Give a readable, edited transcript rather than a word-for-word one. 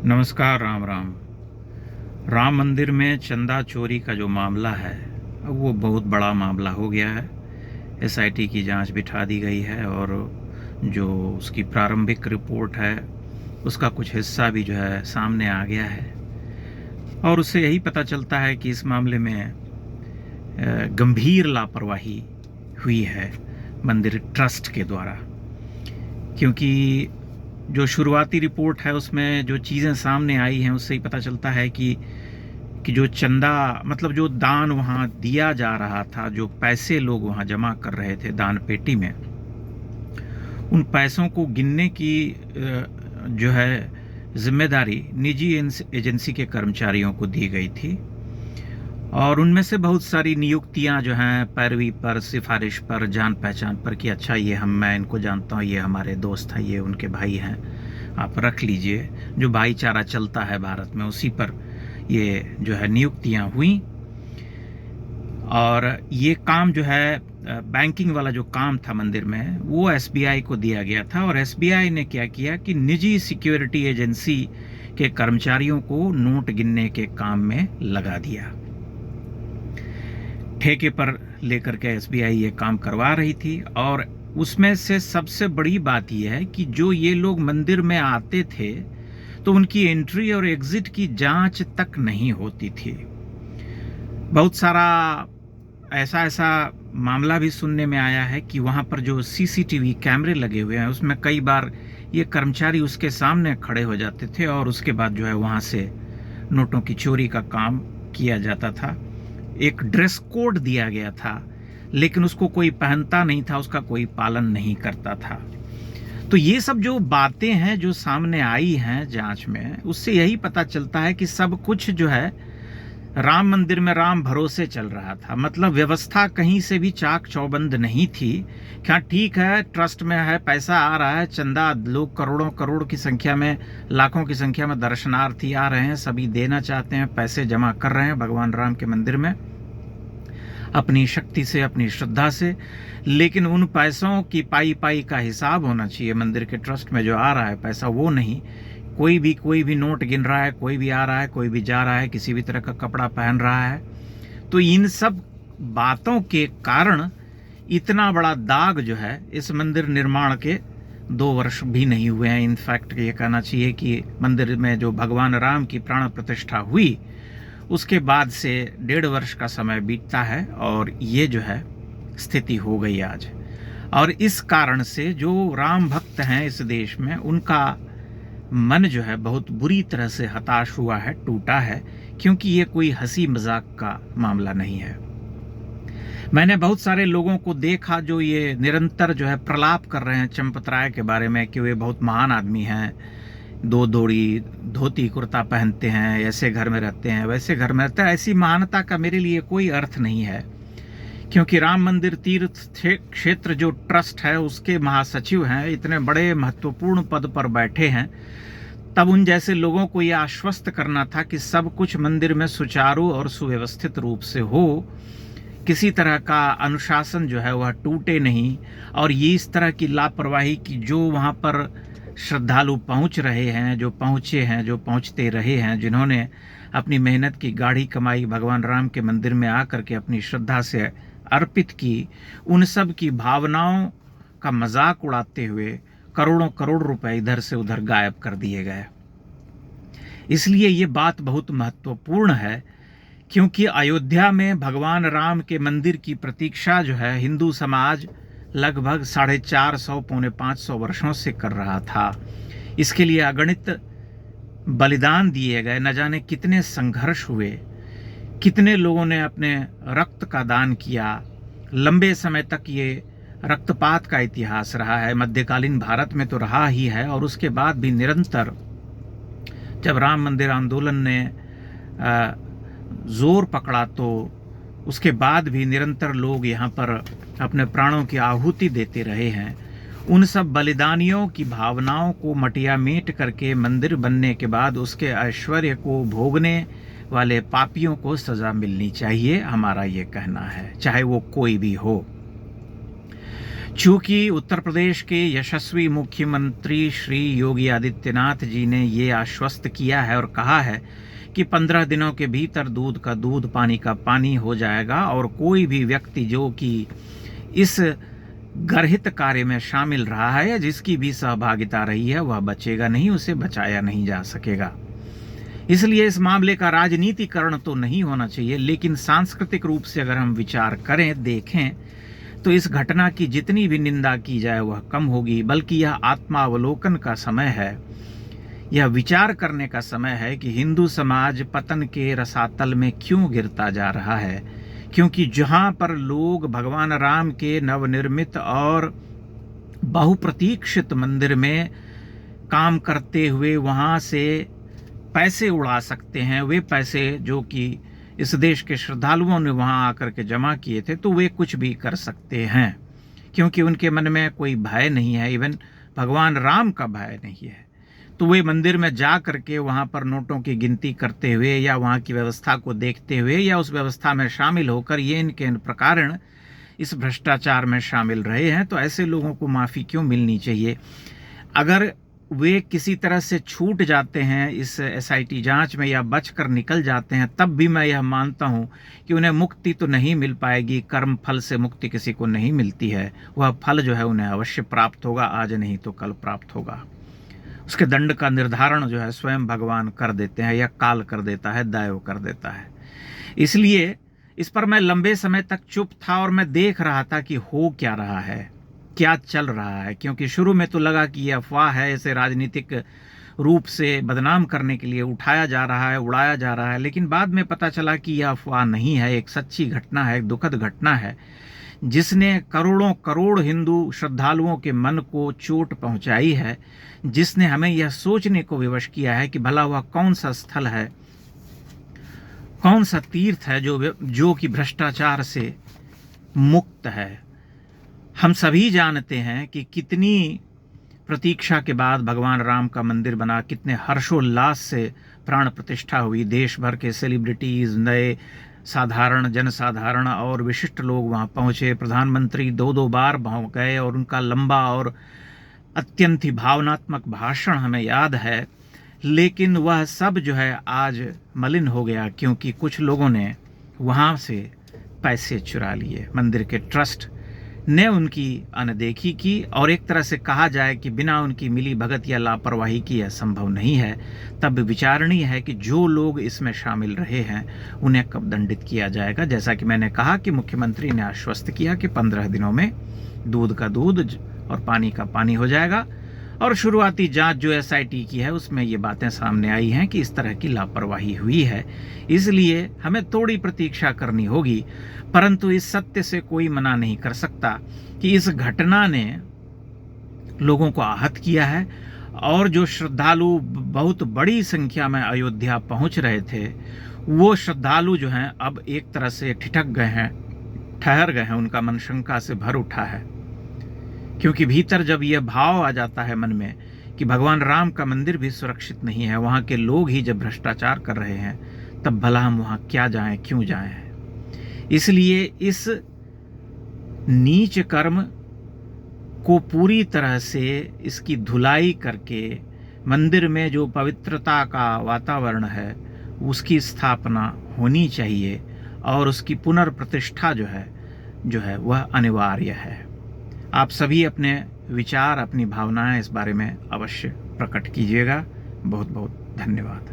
नमस्कार। राम राम। राम मंदिर में चंदा चोरी का जो मामला है अब वो बहुत बड़ा मामला हो गया है। एसआईटी की जांच बिठा दी गई है और जो उसकी प्रारंभिक रिपोर्ट है उसका कुछ हिस्सा भी जो है सामने आ गया है और उससे यही पता चलता है कि इस मामले में गंभीर लापरवाही हुई है मंदिर ट्रस्ट के द्वारा। क्योंकि जो शुरुआती रिपोर्ट है उसमें जो चीज़ें सामने आई हैं उससे ही पता चलता है कि जो चंदा मतलब जो दान वहाँ दिया जा रहा था, जो पैसे लोग वहाँ जमा कर रहे थे दान पेटी में, उन पैसों को गिनने की जो है जिम्मेदारी निजी एजेंसी के कर्मचारियों को दी गई थी और उनमें से बहुत सारी नियुक्तियां जो हैं पैरवी पर, सिफारिश पर, जान पहचान पर कि अच्छा ये मैं इनको जानता हूँ, ये हमारे दोस्त हैं, ये उनके भाई हैं, आप रख लीजिए। जो भाईचारा चलता है भारत में उसी पर ये जो है नियुक्तियां हुई। और ये काम जो है बैंकिंग वाला जो काम था मंदिर में वो एसबीआई को दिया गया था और एसबीआई ने क्या किया कि निजी सिक्योरिटी एजेंसी के कर्मचारियों को नोट गिनने के काम में लगा दिया। ठेके पर लेकर के एसबीआई ये काम करवा रही थी और उसमें से सबसे बड़ी बात यह है कि जो ये लोग मंदिर में आते थे तो उनकी एंट्री और एग्जिट की जांच तक नहीं होती थी। बहुत सारा ऐसा मामला भी सुनने में आया है कि वहाँ पर जो सीसीटीवी कैमरे लगे हुए हैं उसमें कई बार ये कर्मचारी उसके सामने खड़े हो जाते थे और उसके बाद जो है वहाँ से नोटों की चोरी का काम किया जाता था। एक ड्रेस कोड दिया गया था लेकिन उसको कोई पहनता नहीं था, उसका कोई पालन नहीं करता था। तो ये सब जो बातें हैं जो सामने आई हैं जांच में, उससे यही पता चलता है कि सब कुछ जो है राम मंदिर में राम भरोसे चल रहा था। मतलब व्यवस्था कहीं से भी चाक चौबंद नहीं थी। क्या ठीक है, ट्रस्ट में है, पैसा आ रहा है, चंदा लोग करोड़ों करोड़ की संख्या में, लाखों की संख्या में दर्शनार्थी आ रहे हैं, सभी देना चाहते हैं, पैसे जमा कर रहे हैं भगवान राम के मंदिर में अपनी शक्ति से, अपनी श्रद्धा से। लेकिन उन पैसों की पाई पाई का हिसाब होना चाहिए। मंदिर के ट्रस्ट में जो आ रहा है पैसा वो नहीं। कोई भी नोट गिन रहा है, कोई भी आ रहा है, कोई भी जा रहा है, किसी भी तरह का कपड़ा पहन रहा है। तो इन सब बातों के कारण इतना बड़ा दाग जो है इस मंदिर निर्माण के 2 वर्ष भी नहीं हुए हैं। इनफैक्ट ये कहना चाहिए कि मंदिर में जो भगवान राम की प्राण प्रतिष्ठा हुई उसके बाद से 1.5 वर्ष का समय बीतता है और ये जो है स्थिति हो गई आज। और इस कारण से जो राम भक्त हैं इस देश में उनका मन जो है बहुत बुरी तरह से हताश हुआ है, टूटा है, क्योंकि ये कोई हंसी मजाक का मामला नहीं है। मैंने बहुत सारे लोगों को देखा जो ये निरंतर जो है प्रलाप कर रहे हैं चंपत राय के बारे में कि वे बहुत महान आदमी हैं, 2 जोड़ी धोती कुर्ता पहनते हैं, ऐसे घर में रहते हैं, वैसे घर में रहते हैं। ऐसी महानता का मेरे लिए कोई अर्थ नहीं है, क्योंकि राम मंदिर तीर्थ क्षेत्र जो ट्रस्ट है उसके महासचिव हैं, इतने बड़े महत्वपूर्ण पद पर बैठे हैं। तब उन जैसे लोगों को यह आश्वस्त करना था कि सब कुछ मंदिर में सुचारू और सुव्यवस्थित रूप से हो, किसी तरह का अनुशासन जो है वह टूटे नहीं। और ये इस तरह की लापरवाही कि जो वहाँ पर श्रद्धालु पहुँच रहे हैं, जो पहुँचे हैं, जो पहुँचते रहे हैं, जिन्होंने अपनी मेहनत की गाढ़ी कमाई भगवान राम के मंदिर में आकर के अपनी श्रद्धा से अर्पित की, उन सब की भावनाओं का मजाक उड़ाते हुए करोड़ों करोड़ रुपए इधर से उधर गायब कर दिए गए। इसलिए ये बात बहुत महत्वपूर्ण है, क्योंकि अयोध्या में भगवान राम के मंदिर की प्रतीक्षा जो है हिंदू समाज लगभग 450 पौने 500 वर्षों से कर रहा था। इसके लिए अगणित बलिदान दिए गए, न जाने कितने संघर्ष हुए, कितने लोगों ने अपने रक्त का दान किया। लंबे समय तक ये रक्तपात का इतिहास रहा है, मध्यकालीन भारत में तो रहा ही है। और उसके बाद भी निरंतर जब राम मंदिर आंदोलन ने जोर पकड़ा तो उसके बाद भी निरंतर लोग यहाँ पर अपने प्राणों की आहुति देते रहे हैं। उन सब बलिदानियों की भावनाओं को मटिया मेट करके मंदिर बनने के बाद उसके ऐश्वर्य को भोगने वाले पापियों को सजा मिलनी चाहिए, हमारा ये कहना है, चाहे वो कोई भी हो। चूंकि उत्तर प्रदेश के यशस्वी मुख्यमंत्री श्री योगी आदित्यनाथ जी ने ये आश्वस्त किया है और कहा है कि 15 दिनों के भीतर दूध का दूध, पानी का पानी हो जाएगा और कोई भी व्यक्ति जो कि इस गर्हित कार्य में शामिल रहा है या जिसकी भी सहभागिता रही है वह बचेगा नहीं, उसे बचाया नहीं जा सकेगा। इसलिए इस मामले का राजनीतिकरण तो नहीं होना चाहिए, लेकिन सांस्कृतिक रूप से अगर हम विचार करें, देखें, तो इस घटना की जितनी भी निंदा की जाए वह कम होगी। बल्कि यह आत्मावलोकन का समय है, यह विचार करने का समय है कि हिंदू समाज पतन के रसातल में क्यों गिरता जा रहा है। क्योंकि जहां पर लोग भगवान राम के नवनिर्मित और बहुप्रतीक्षित मंदिर में काम करते हुए वहां से पैसे उड़ा सकते हैं, वे पैसे जो कि इस देश के श्रद्धालुओं ने वहां आकर के जमा किए थे, तो वे कुछ भी कर सकते हैं, क्योंकि उनके मन में कोई भय नहीं है, इवन भगवान राम का भय नहीं है। तो वे मंदिर में जा करके वहां पर नोटों की गिनती करते हुए या वहां की व्यवस्था को देखते हुए या उस व्यवस्था में शामिल होकर ये इनके प्रकार इस भ्रष्टाचार में शामिल रहे हैं, तो ऐसे लोगों को माफ़ी क्यों मिलनी चाहिए। अगर वे किसी तरह से छूट जाते हैं इस एसआईटी जांच में या बचकर निकल जाते हैं, तब भी मैं यह मानता हूं कि उन्हें मुक्ति तो नहीं मिल पाएगी। कर्म फल से मुक्ति किसी को नहीं मिलती है, वह फल जो है उन्हें अवश्य प्राप्त होगा, आज नहीं तो कल प्राप्त होगा। उसके दंड का निर्धारण जो है स्वयं भगवान कर देते हैं या काल कर देता है, दैव कर देता है। इसलिए इस पर मैं लंबे समय तक चुप था और मैं देख रहा था कि हो क्या रहा है, क्या चल रहा है। क्योंकि शुरू में तो लगा कि यह अफवाह है, इसे राजनीतिक रूप से बदनाम करने के लिए उठाया जा रहा है, उड़ाया जा रहा है, लेकिन बाद में पता चला कि यह अफवाह नहीं है, एक सच्ची घटना है, एक दुखद घटना है, जिसने करोड़ों करोड़ हिंदू श्रद्धालुओं के मन को चोट पहुंचाई है, जिसने हमें यह सोचने को विवश किया है कि भला वह कौन सा स्थल है, कौन सा तीर्थ है जो कि भ्रष्टाचार से मुक्त है। हम सभी जानते हैं कि कितनी प्रतीक्षा के बाद भगवान राम का मंदिर बना, कितने हर्षोल्लास से प्राण प्रतिष्ठा हुई, देश भर के सेलिब्रिटीज, नए साधारण जनसाधारण और विशिष्ट लोग वहां पहुंचे। प्रधानमंत्री 2-2 बार वहां गए और उनका लंबा और अत्यंत ही भावनात्मक भाषण हमें याद है। लेकिन वह सब जो है आज मलिन हो गया, क्योंकि कुछ लोगों ने वहां से पैसे चुरा लिए। मंदिर के ट्रस्ट ने उनकी अनदेखी की और एक तरह से कहा जाए कि बिना उनकी मिली भगत या लापरवाही की यह संभव नहीं है। तब विचारणीय है कि जो लोग इसमें शामिल रहे हैं उन्हें कब दंडित किया जाएगा। जैसा कि मैंने कहा कि मुख्यमंत्री ने आश्वस्त किया कि 15 दिनों में दूध का दूध और पानी का पानी हो जाएगा। और शुरुआती जांच जो एसआईटी की है उसमें ये बातें सामने आई हैं कि इस तरह की लापरवाही हुई है। इसलिए हमें थोड़ी प्रतीक्षा करनी होगी, परंतु इस सत्य से कोई मना नहीं कर सकता कि इस घटना ने लोगों को आहत किया है और जो श्रद्धालु बहुत बड़ी संख्या में अयोध्या पहुंच रहे थे, वो श्रद्धालु जो हैं अब एक तरह से ठिठक गए हैं, ठहर गए हैं, उनका मन शंका से भर उठा है। क्योंकि भीतर जब यह भाव आ जाता है मन में कि भगवान राम का मंदिर भी सुरक्षित नहीं है, वहाँ के लोग ही जब भ्रष्टाचार कर रहे हैं, तब भला हम वहाँ क्या जाएं, क्यों जाएं। इसलिए इस नीच कर्म को पूरी तरह से इसकी धुलाई करके मंदिर में जो पवित्रता का वातावरण है उसकी स्थापना होनी चाहिए और उसकी पुनर्प्रतिष्ठा जो है वह अनिवार्य है। आप सभी अपने विचार, अपनी भावनाएं इस बारे में अवश्य प्रकट कीजिएगा। बहुत बहुत धन्यवाद।